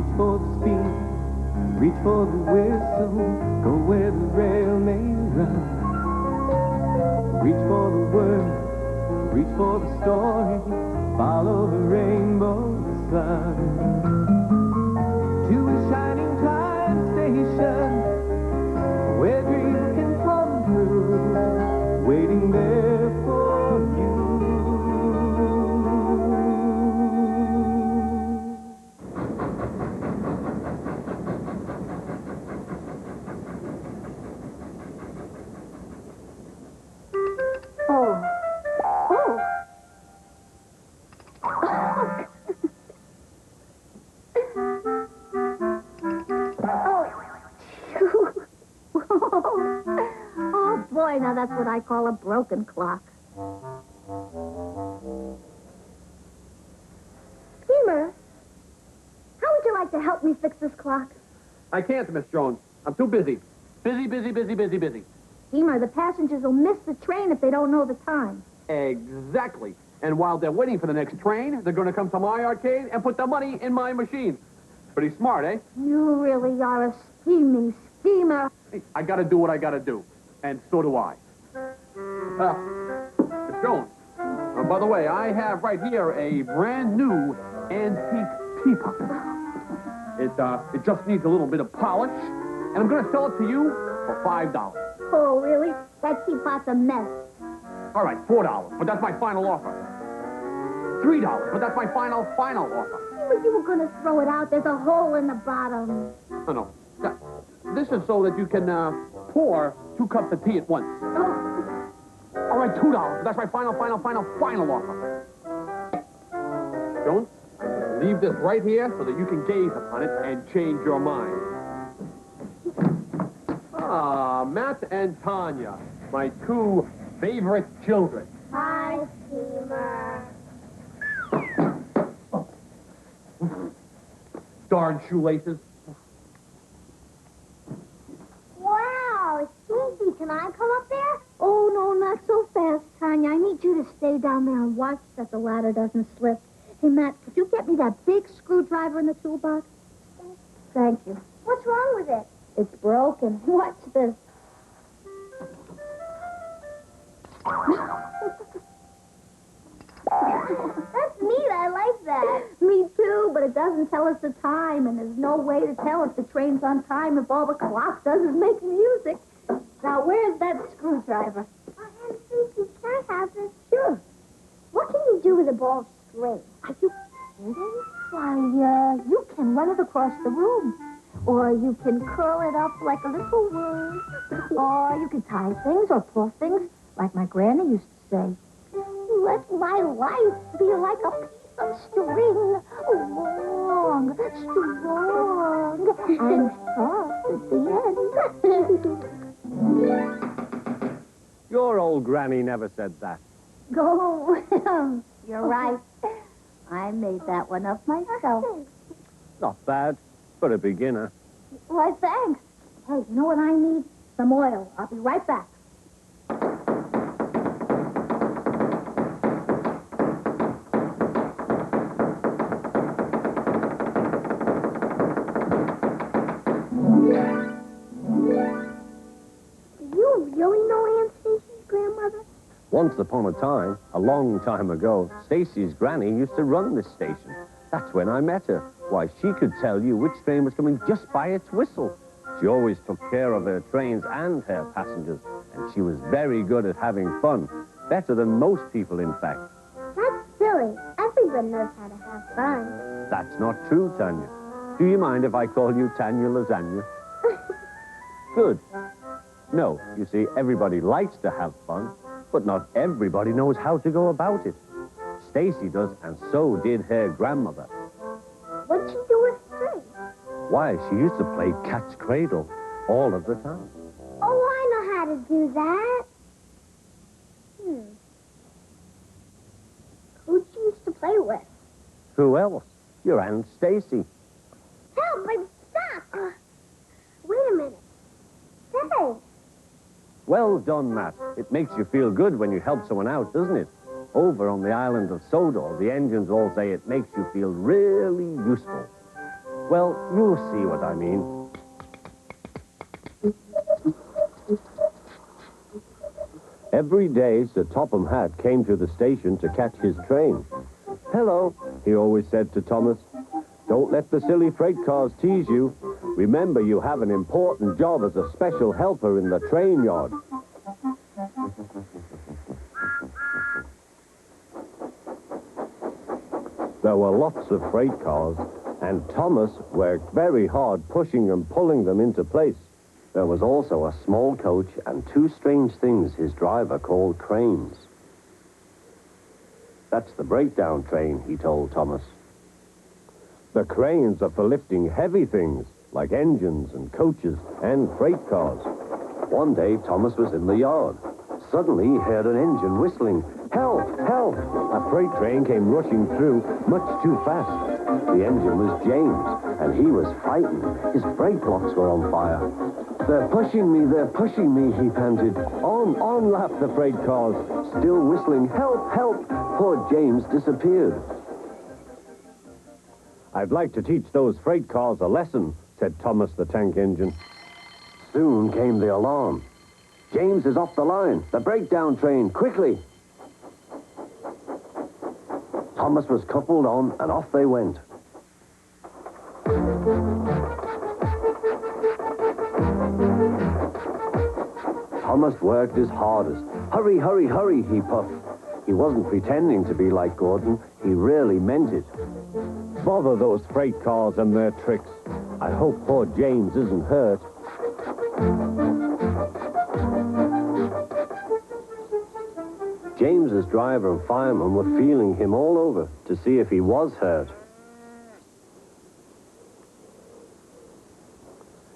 Reach for the speed, reach for the whistle, go where the rail may run. Reach for the word, reach for the story, follow the rainbow sun. To a shining time station, where dreams can come true, waiting there for you. Now that's what I call a broken clock. Steamer, how would you like to help me fix this clock? I can't, Miss Jones. I'm too busy. Busy. Steamer, the passengers will miss the train if they don't know the time. Exactly. And while they're waiting for the next train, they're going to come to my arcade and put the money in my machine. Pretty smart, eh? You really are a scheming schemer. Hey, I got to do what I got to do. And so do I. Miss Jones, by the way, I have right here a brand new antique teapot. It just needs a little bit of polish, and I'm going to sell it to you for $5. Oh, really? That teapot's a mess. All right, $4, but that's my final offer. $3, but that's my final offer. But you were going to throw it out. There's a hole in the bottom. No. This is so that you can pour 2 cups of tea at once. Oh. All right, $2. That's my final offer. Jones, leave this right here so that you can gaze upon it and change your mind. Ah, Matt and Tanya, my 2 favorite children. Hi, Steamer. Darn shoelaces. Wow, Stacy, can I come up there? Oh, no, not so fast, Tanya. I need you to stay down there and watch that the ladder doesn't slip. Hey, Matt, could you get me that big screwdriver in the toolbox? Thank you. What's wrong with it? It's broken. Watch this. That's neat. I like that. Me too, but it doesn't tell us the time, and there's no way to tell if the train's on time if all the clock does is make music. Now, where's that screwdriver? Aunt Stacy, can I have this? Sure. What can you do with a ball of string? Are you kidding? Why, you can run it across the room. Or you can curl it up like a little wing. Or you can tie things or pull things, like my granny used to say. Let my life be like a piece of string, long, strong, and soft at the end. Your old granny never said that. Go. You're right. I made that one up myself. Not bad for a beginner. Why, thanks. Hey, you know what I need? Some oil. I'll be right back. Once upon a time, a long time ago, Stacy's granny used to run this station. That's when I met her. Why, she could tell you which train was coming just by its whistle. She always took care of her trains and her passengers, and she was very good at having fun. Better than most people, in fact. That's silly. Everyone knows how to have fun. That's not true, Tanya. Do you mind if I call you Tanya Lasagna? Good. No, you see, everybody likes to have fun, but not everybody knows how to go about it. Stacy does, and so did her grandmother. What'd she do with strings? Why, she used to play cat's cradle all of the time. Oh, I know how to do that. Who'd you used to play with? Who else? Your Aunt Stacy. Help, I'm stuck. Wait a minute. Hey. Well done, Matt. It makes you feel good when you help someone out, doesn't it? Over on the island of Sodor, the engines all say it makes you feel really useful. Well, you'll see what I mean. Every day, Sir Topham Hatt came to the station to catch his train. "Hello," he always said to Thomas. "Don't let the silly freight cars tease you. Remember, you have an important job as a special helper in the train yard." There were lots of freight cars, and Thomas worked very hard pushing and pulling them into place. There was also a small coach and two strange things his driver called cranes. "That's the breakdown train," he told Thomas. "The cranes are for lifting heavy things, like engines and coaches and freight cars." One day, Thomas was in the yard. Suddenly, he heard an engine whistling. "Help! Help!" A freight train came rushing through, much too fast. The engine was James, and he was frightened. His brake blocks were on fire. They're pushing me," he panted. On, laughed the freight cars, still whistling, "Help! Help!" Poor James disappeared. "I'd like to teach those freight cars a lesson," said Thomas the tank engine. Soon came the alarm. "James is off the line. The breakdown train, quickly!" Thomas was coupled on, and off they went. Thomas worked his hardest. "Hurry, hurry, hurry," he puffed. He wasn't pretending to be like Gordon. He really meant it. "Bother those freight cars and their tricks. I hope poor James isn't hurt." James's driver and fireman were feeling him all over to see if he was hurt.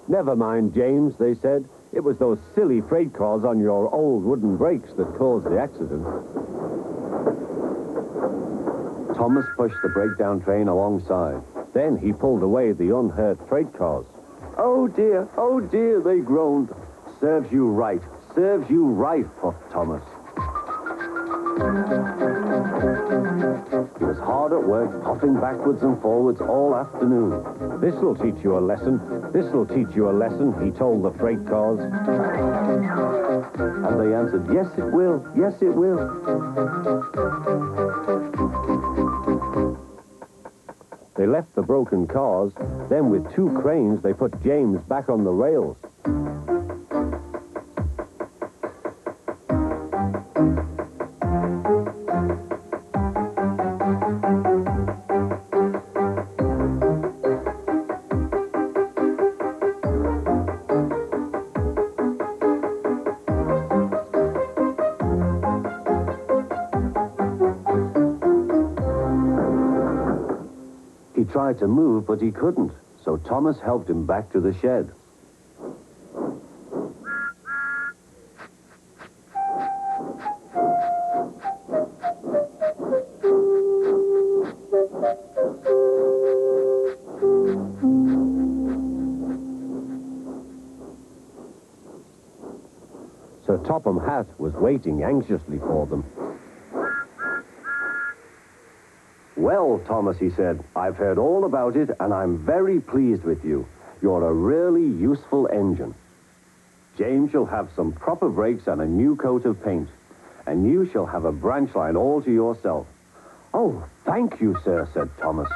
"Never mind, James," they said. "It was those silly freight cars on your old wooden brakes that caused the accident." Thomas pushed the breakdown train alongside. Then he pulled away the unhurt freight cars. Oh dear, they groaned. Serves you right, puffed Thomas. He was hard at work, puffing backwards and forwards all afternoon. "This'll teach you a lesson, he told the freight cars. And they answered, "Yes, it will, yes, it will." They left the broken cars. Then with two cranes, they put James back on the rails. He tried to move, but he couldn't, so Thomas helped him back to the shed. Sir Topham Hatt was waiting anxiously for them. "Well, Thomas," he said, "I've heard all about it, and I'm very pleased with you. You're a really useful engine. James shall have some proper brakes and a new coat of paint, and you shall have a branch line all to yourself." "Oh, thank you, sir," said Thomas.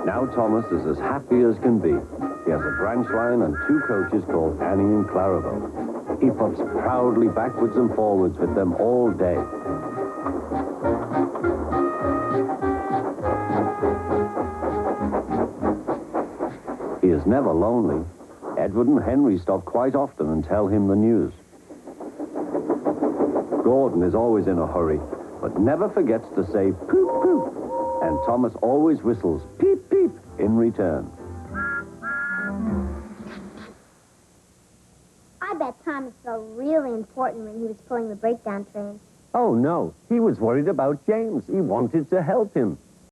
Now Thomas is as happy as can be. He has a branch line and two coaches called Annie and Clarabelle. He puffs proudly backwards and forwards with them all day. He is never lonely. Edward and Henry stop quite often and tell him the news. Gordon is always in a hurry, but never forgets to say poop, poop. And Thomas always whistles peep, peep in return. I bet Thomas felt really important when he was pulling the breakdown train. Oh, no. He was worried about James. He wanted to help him.